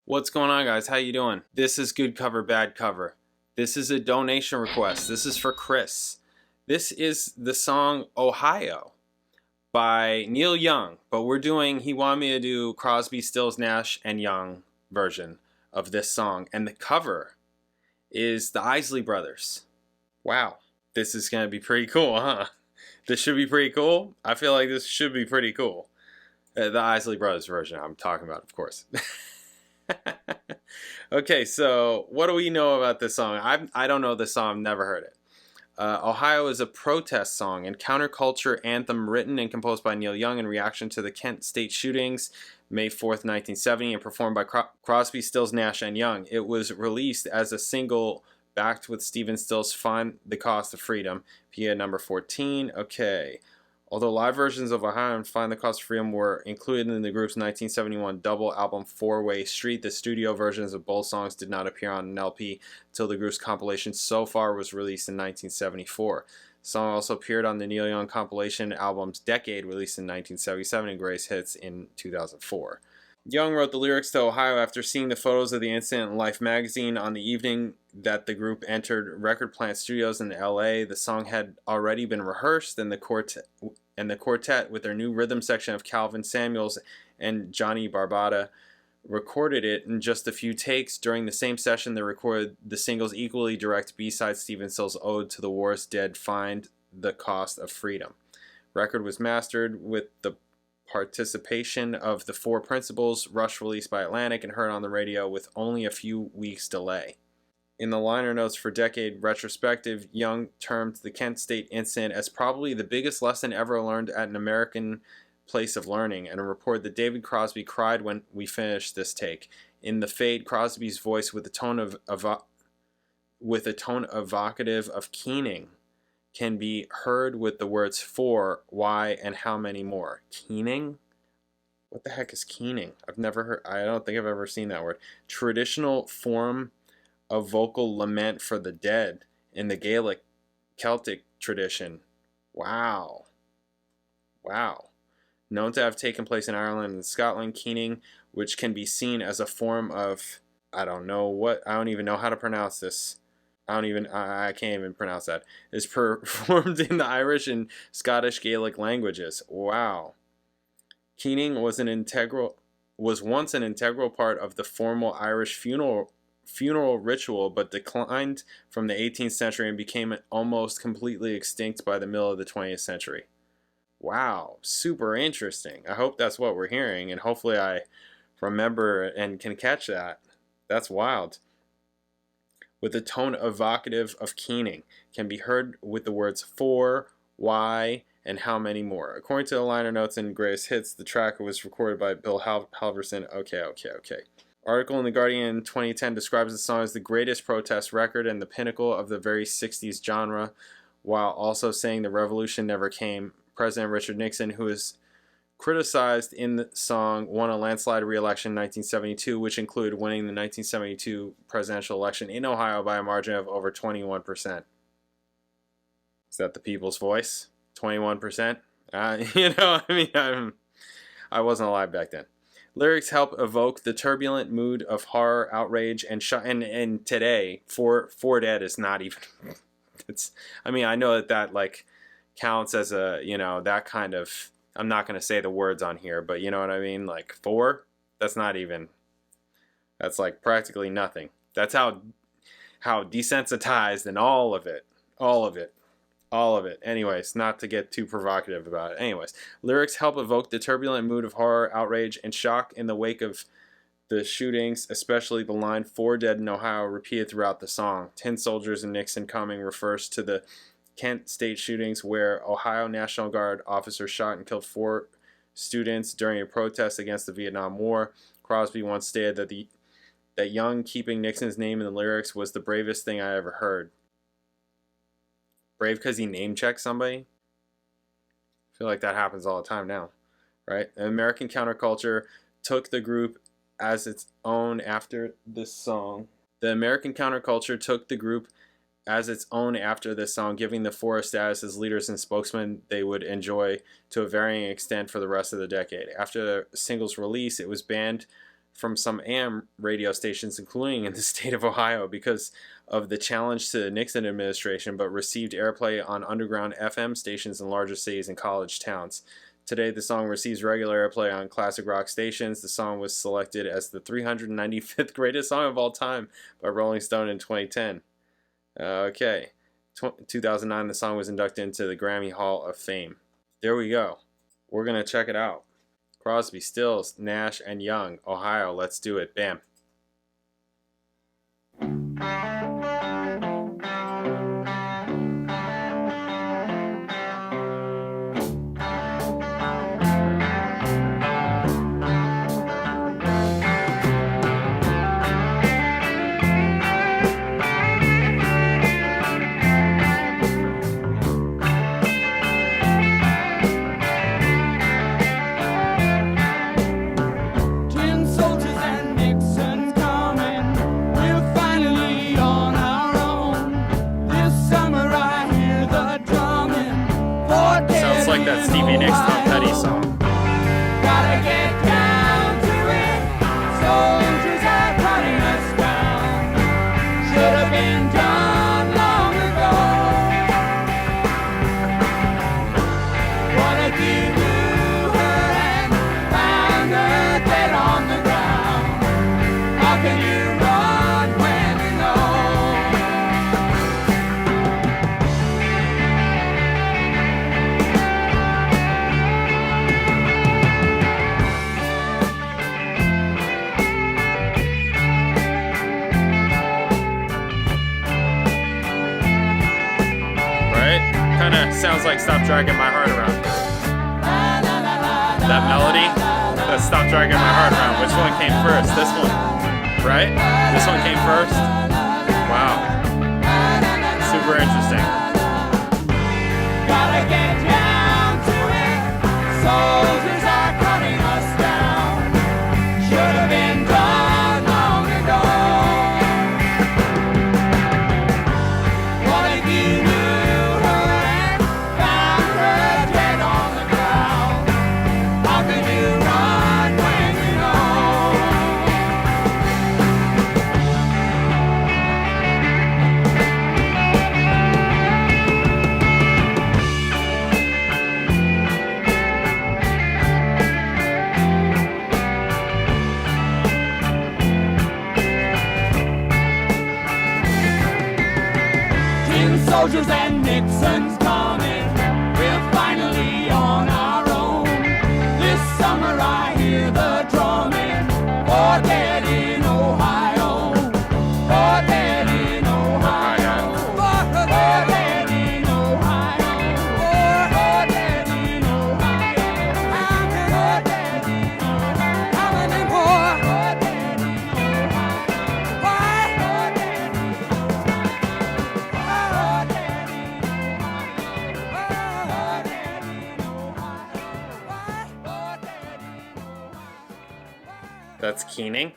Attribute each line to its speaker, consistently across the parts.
Speaker 1: What's going on, guys? How you doing? This is Good Cover, Bad Cover. This is a donation request. This is for Chris. This is the song Ohio by Neil Young, but he wanted me to do Crosby, Stills, Nash and Young version of this song, and the cover is the Isley Brothers. Wow, this is gonna be pretty cool, huh? This should be pretty cool. I feel like this should be pretty cool. The Isley Brothers version I'm talking about, of course. Okay, so what do we know about this song? I don't know this song. I've never heard it. Ohio is a protest song and counterculture anthem written and composed by Neil Young in reaction to the Kent State shootings, May 4th, 1970, and performed by Crosby, Stills, Nash and Young. It was released as a single backed with Stephen Stills' Find the Cost of Freedom, PA number 14. Okay. Although live versions of Ohio and Find the Cost of Freedom were included in the group's 1971 double album Four-Way Street, the studio versions of both songs did not appear on an LP until the group's compilation So Far was released in 1974. The song also appeared on the Neil Young compilation albums Decade, released in 1977, and Greatest Hits in 2004. Young wrote the lyrics to Ohio after seeing the photos of the incident in Life magazine on the evening that the group entered Record Plant Studios in LA. The song had already been rehearsed, and the quartet with their new rhythm section of Calvin Samuels and Johnny Barbata recorded it in just a few takes. During the same session, they recorded the single's equally direct B-side, Stephen Stills' Ode to the War's Dead, Find the Cost of Freedom. Record was mastered with the participation of the Four Principals, Rush released by Atlantic and heard on the radio with only a few weeks delay. In the liner notes for Decade retrospective, Young termed the Kent State incident as probably the biggest lesson ever learned at an American place of learning, and reported that David Crosby cried when we finished this take. In the fade, Crosby's voice with a tone evocative of keening can be heard with the words for, why, and how many more. Keening? What the heck is keening? I've never heard, I don't think I've ever seen that word. Traditional form of vocal lament for the dead in the Gaelic Celtic tradition. Wow. Wow. Known to have taken place in Ireland and Scotland, keening, which can be seen as a form of, I don't even know how to pronounce this. I can't even pronounce that. Is performed in the Irish and Scottish Gaelic languages. Wow. Keening was once an integral part of the formal Irish funeral ritual, but declined from the 18th century and became almost completely extinct by the middle of the 20th century. Wow, super interesting. I hope that's what we're hearing, and hopefully I remember and can catch that. That's wild. With a tone evocative of keening, can be heard with the words for, why, and how many more. According to the liner notes in Greatest Hits, the track was recorded by Bill Halverson. Okay. Article in The Guardian in 2010 describes the song as the greatest protest record and the pinnacle of the very 60s genre, while also saying the revolution never came. President Richard Nixon, who is criticized in the song, won a landslide re-election in 1972, which included winning the 1972 presidential election in Ohio by a margin of over 21%. Is that the people's voice? 21%? I wasn't alive back then. Lyrics help evoke the turbulent mood of horror, outrage, and today, for Dead is not even. I know that like counts as a, that kind of. I'm not going to say the words on here, but you know what I mean? Like that's like practically nothing. That's how desensitized and all of it. Anyways, not to get too provocative about it. Anyways, lyrics help evoke the turbulent mood of horror, outrage, and shock in the wake of the shootings, especially the line "4 dead in Ohio" repeated throughout the song. 10 soldiers and Nixon coming refers to the Kent State shootings, where Ohio National Guard officers shot and killed 4 students during a protest against the Vietnam War. Crosby once stated that Young keeping Nixon's name in the lyrics was the bravest thing I ever heard. Brave because he name-checked somebody? I feel like that happens all the time now, right? American counterculture took the group as its own after this song. The American counterculture took the group as its own after this song, giving the Four a status as leaders and spokesmen they would enjoy to a varying extent for the rest of the decade. After the single's release, it was banned from some AM radio stations, including in the state of Ohio, because of the challenge to the Nixon administration, but received airplay on underground FM stations in larger cities and college towns. Today, the song receives regular airplay on classic rock stations. The song was selected as the 395th greatest song of all time by Rolling Stone in 2010. Okay. 2009, the song was inducted into the Grammy Hall of Fame. There we go. We're going to check it out. Crosby, Stills, Nash, and Young, Ohio. Let's do it. Bam. That Stevie Nicks Tom Petty song.
Speaker 2: Gotta get down to it. Soldiers are cutting us down. Should have been done long ago. What if you knew her and found her dead on the ground? How can you run when you know?
Speaker 1: Sounds like Stop Dragging My Heart Around. That melody, that Stop Dragging My Heart Around. Which one came first? This one, right? This one came first? Wow. Super interesting.
Speaker 2: Gotta get down to it. Soldiers are cutting us down. Should have been done long ago. What if you knew? Soldiers and Nixon's coming. We're finally on our own. This summer I hear the drumming. For dead in Ohio. For dead in Ohio. For dead in Ohio. For dead in Ohio. For dead in Ohio. How many more? For dead in Ohio. Why? For dead in
Speaker 1: That's keening?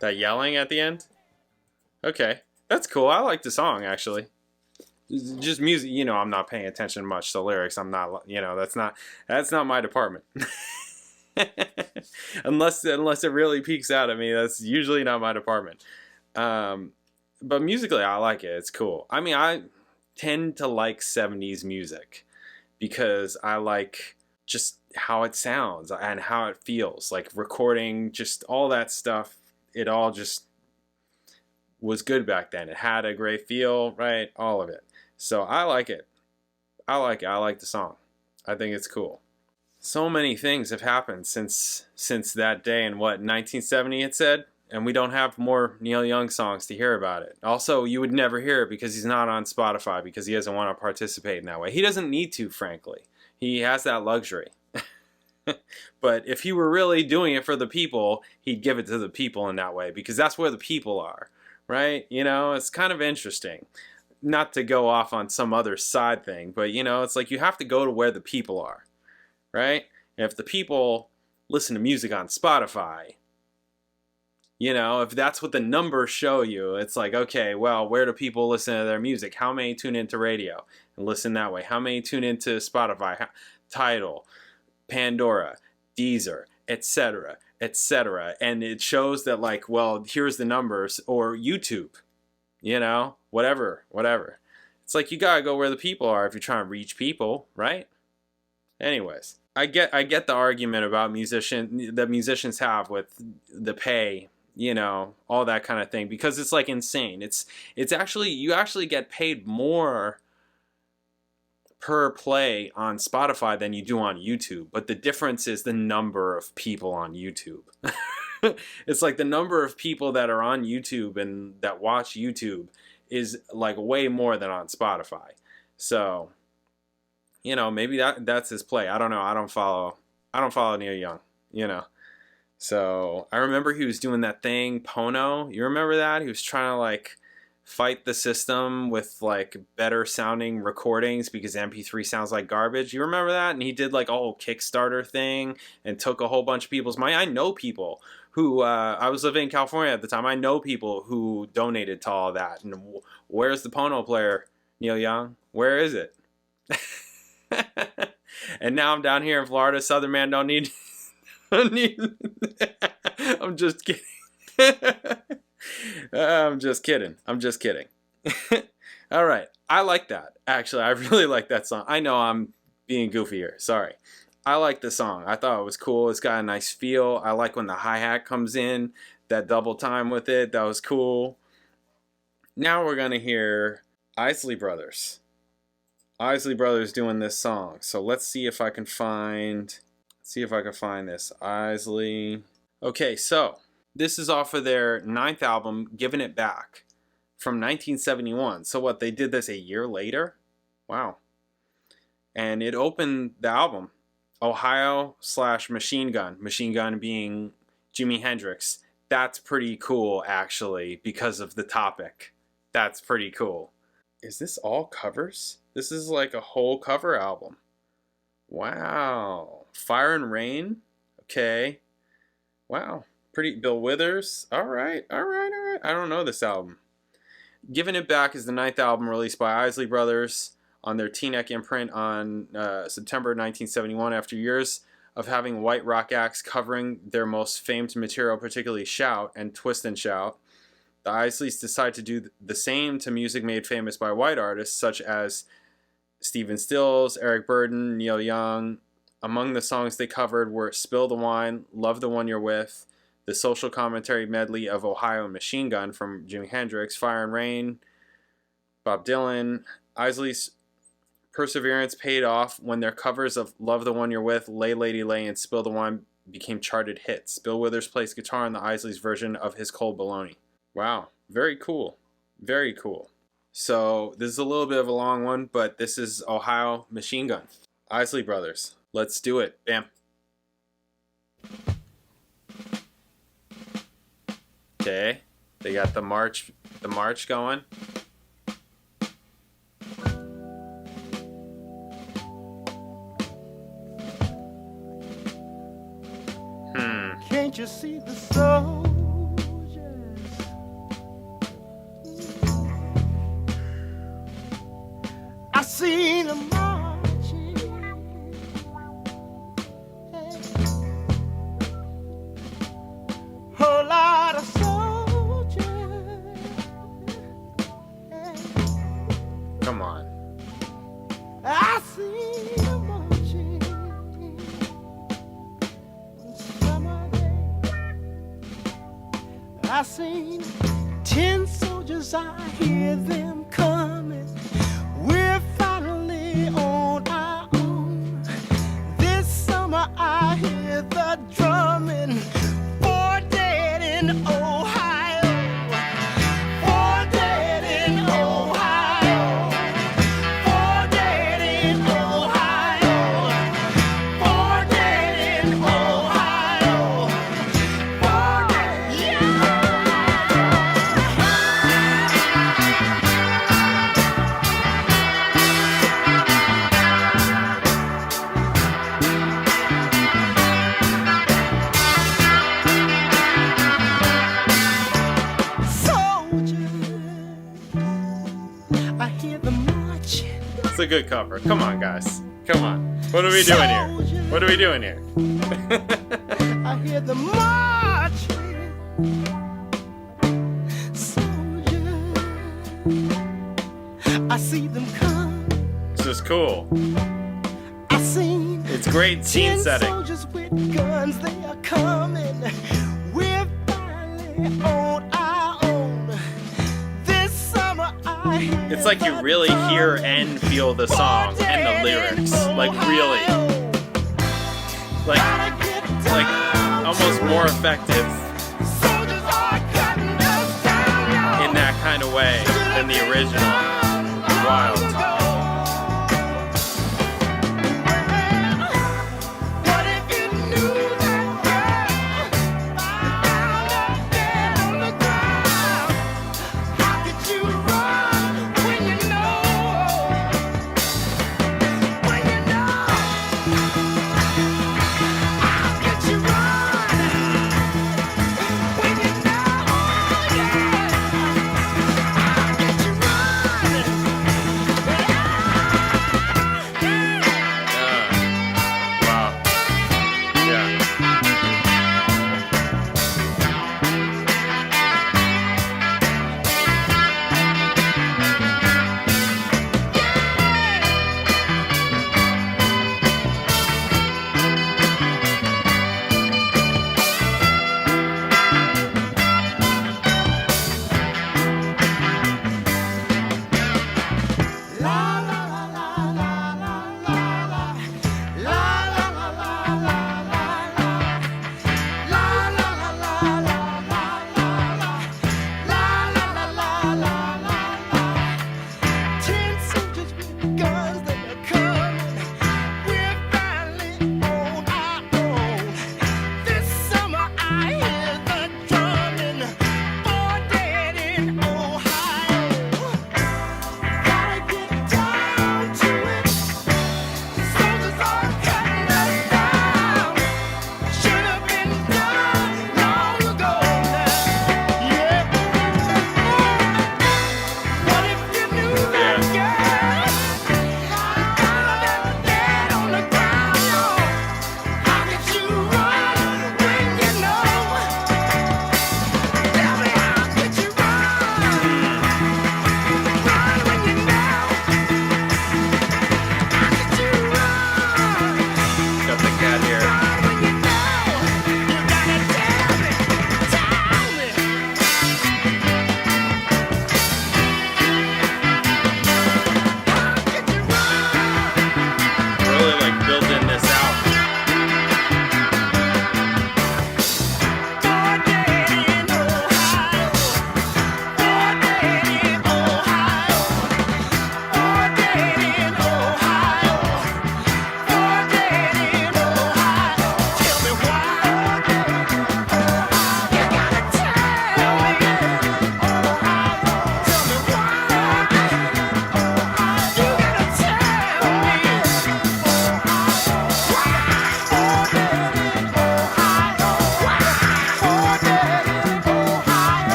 Speaker 1: That yelling at the end? Okay. That's cool. I like the song, actually. Just music, you know, I'm not paying attention much to lyrics. I'm not, you know, that's not my department. unless it really peeks out at me, that's usually not my department. But musically, I like it. It's cool. I mean, I tend to like 70s music because I like just how it sounds and how it feels. Like recording, just all that stuff. It all just was good back then. It had a great feel, right? All of it. So I like it. I like it. I like the song. I think it's cool. So many things have happened since that day in what, 1970 it said? And we don't have more Neil Young songs to hear about it. Also, you would never hear it because he's not on Spotify because he doesn't want to participate in that way. He doesn't need to, frankly. He has that luxury. But if he were really doing it for the people, he'd give it to the people in that way because that's where the people are, right? You know, it's kind of interesting. Not to go off on some other side thing, but, you know, it's like you have to go to where the people are, right? And if the people listen to music on Spotify, you know, if that's what the numbers show you, it's like, okay, well, where do people listen to their music? How many tune into radio and listen that way? How many tune into Spotify, Tidal, Pandora, Deezer, etc., etc. And it shows that, like, well, here's the numbers, or YouTube, you know, whatever. It's like, you gotta go where the people are if you're trying to reach people, right? Anyways, I get the argument about musicians have with the pay, you know, all that kind of thing, because it's like insane. It's actually, you actually get paid more per play on Spotify than you do on YouTube, but the difference is the number of people on YouTube. It's like the number of people that are on YouTube and that watch YouTube is like way more than on Spotify. So, you know, maybe that's his play. I don't know. I don't follow Neil Young, you know. So I remember he was doing that thing, Pono. You remember that? He was trying to like fight the system with like better sounding recordings because MP3 sounds like garbage. You remember that? And he did like a whole Kickstarter thing and took a whole bunch of people's money. I know people who, I was living in California at the time. I know people who donated to all that. And where's the Pono player, Neil Young? Where is it? And now I'm down here in Florida. Southern man don't need. I'm just kidding. I'm just kidding. All right. I like that. Actually, I really like that song. I know I'm being goofy here. Sorry. I like the song. I thought it was cool. It's got a nice feel. I like when the hi-hat comes in, that double time with it. That was cool. Now we're going to hear Isley Brothers. Isley Brothers doing this song. So let's see if I can find this. Isley. Okay, so this is off of their 9th album, Giving It Back, from 1971. So what, they did this a year later? Wow. And it opened the album, Ohio/Machine Gun. Machine Gun being Jimi Hendrix. That's pretty cool, actually, because of the topic. That's pretty cool. Is this all covers? This is like a whole cover album. Wow. Fire and Rain. Okay. Wow. Pretty. Bill Withers. All right. I don't know this album. Giving It Back is the 9th album released by Isley Brothers on their T-Neck imprint on September 1971, after years of having white rock acts covering their most famed material, particularly Shout and Twist and Shout. The Isleys decided to do the same to music made famous by white artists such as Stephen Stills, Eric Burdon, Neil Young. Among the songs they covered were Spill the Wine, Love the One You're With, the social commentary medley of Ohio Machine Gun from Jimi Hendrix, Fire and Rain, Bob Dylan. Isley's perseverance paid off when their covers of Love the One You're With, Lay Lady Lay, and Spill the Wine became charted hits. Bill Withers plays guitar on the Isleys' version of His Cold Baloney. Wow, very cool. Very cool. So this is a little bit of a long one, but this is Ohio Machine Gun. Isley Brothers. Let's do it. Bam. Okay. They got the march going.
Speaker 3: Can't you see the soldiers? I seen them marching. Whole lot of soldiers.
Speaker 1: Come on.
Speaker 3: I seen them marching. Summer day. I seen 10 soldiers. I hear them coming. We're finally on our own. This summer I hear the drumming. 4 dead in Ohio. 4 dead in Ohio. 4 dead in Ohio. 4 dead in Ohio. 4 dead, yeah. I hear the marching.
Speaker 1: It's a good cover. Come on, guys. Come on. What are we doing here? What are we doing here?
Speaker 3: I hear hear the marching soldiers. I see them come.
Speaker 1: This is cool.
Speaker 3: I seen
Speaker 1: It's great scene setting.
Speaker 3: soldiers with guns, they are coming. We're finally on our own. This summer I hear
Speaker 1: It's like you really hear and feel the song and the lyrics. Like really. Like almost more effective in that kind of way than the original. Wild.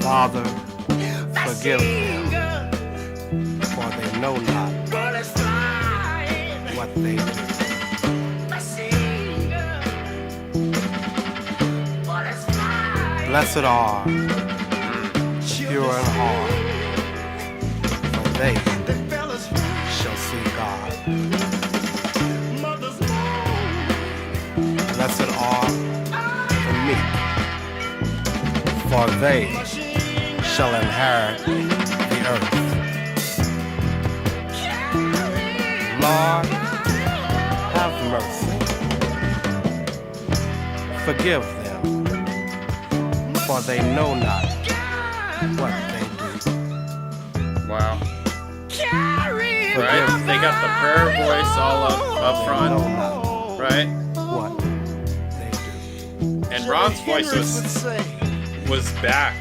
Speaker 3: Father, forgive them, for they know not what they do. Blessed are the pure in heart, for they shall see God. Blessed are the meek, for they shall inherit the earth. Lord, have mercy. Forgive them, for they know not what they do.
Speaker 1: Wow. Right? They got the prayer voice all up up front, right?
Speaker 3: What they do.
Speaker 1: And Ron's voice was back.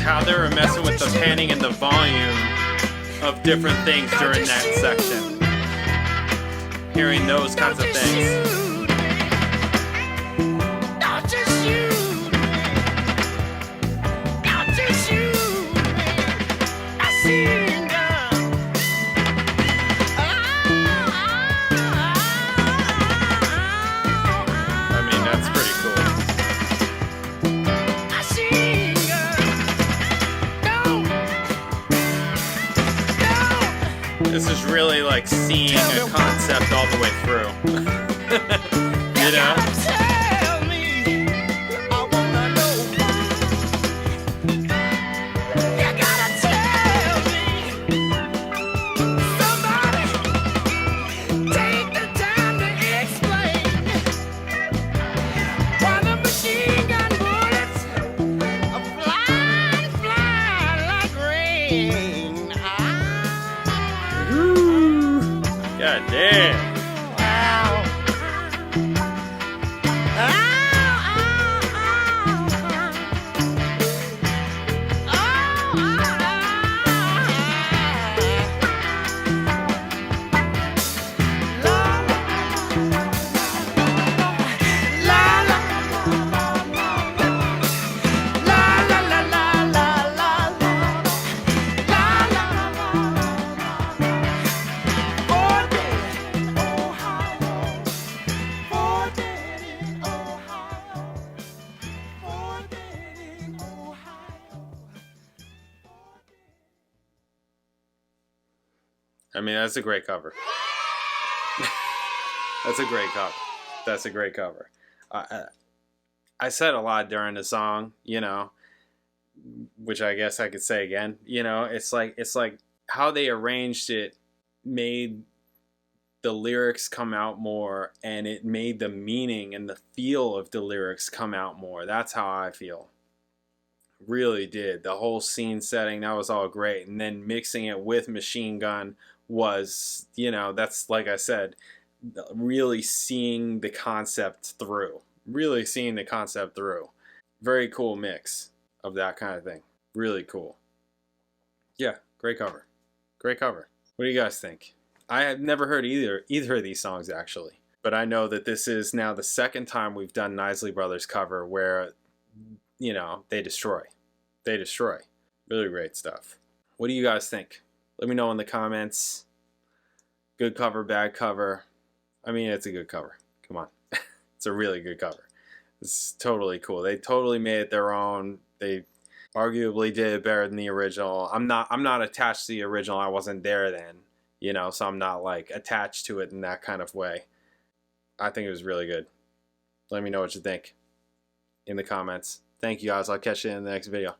Speaker 1: How they were messing with the panning and the volume of different things during that section. Hearing those kinds of things. I mean, that's pretty cool. This is really like seeing a concept all the way through. You know?
Speaker 3: Tell me, I wanna know. You gotta tell me. Somebody take the time to explain why the machine gun bullets are flying like rain.
Speaker 1: God damn. I mean, that's a great cover. That's a great cover. That's a great cover. I said a lot during the song, you know, which I guess I could say again. You know, it's like how they arranged it made the lyrics come out more, and it made the meaning and the feel of the lyrics come out more. That's how I feel. Really did. The whole scene setting, that was all great. And then mixing it with Machine Gun was, you know, that's like I said, really seeing the concept through. Really seeing the concept through. Very cool mix of that kind of thing. Really cool. Yeah, great cover. Great cover. What do you guys think? I have never heard either of these songs actually, but I know that this is now the second time we've done an Isley Brothers cover where, you know, they destroy. They destroy. Really great stuff. What do you guys think? Let me know in the comments. Good cover, bad cover. I mean, it's a good cover. Come on. It's a really good cover. It's totally cool. They totally made it their own. They arguably did it better than the original. I'm not attached to the original. I wasn't there then, you know, so I'm not like attached to it in that kind of way. I think it was really good. Let me know what you think in the comments. Thank you guys. I'll catch you in the next video.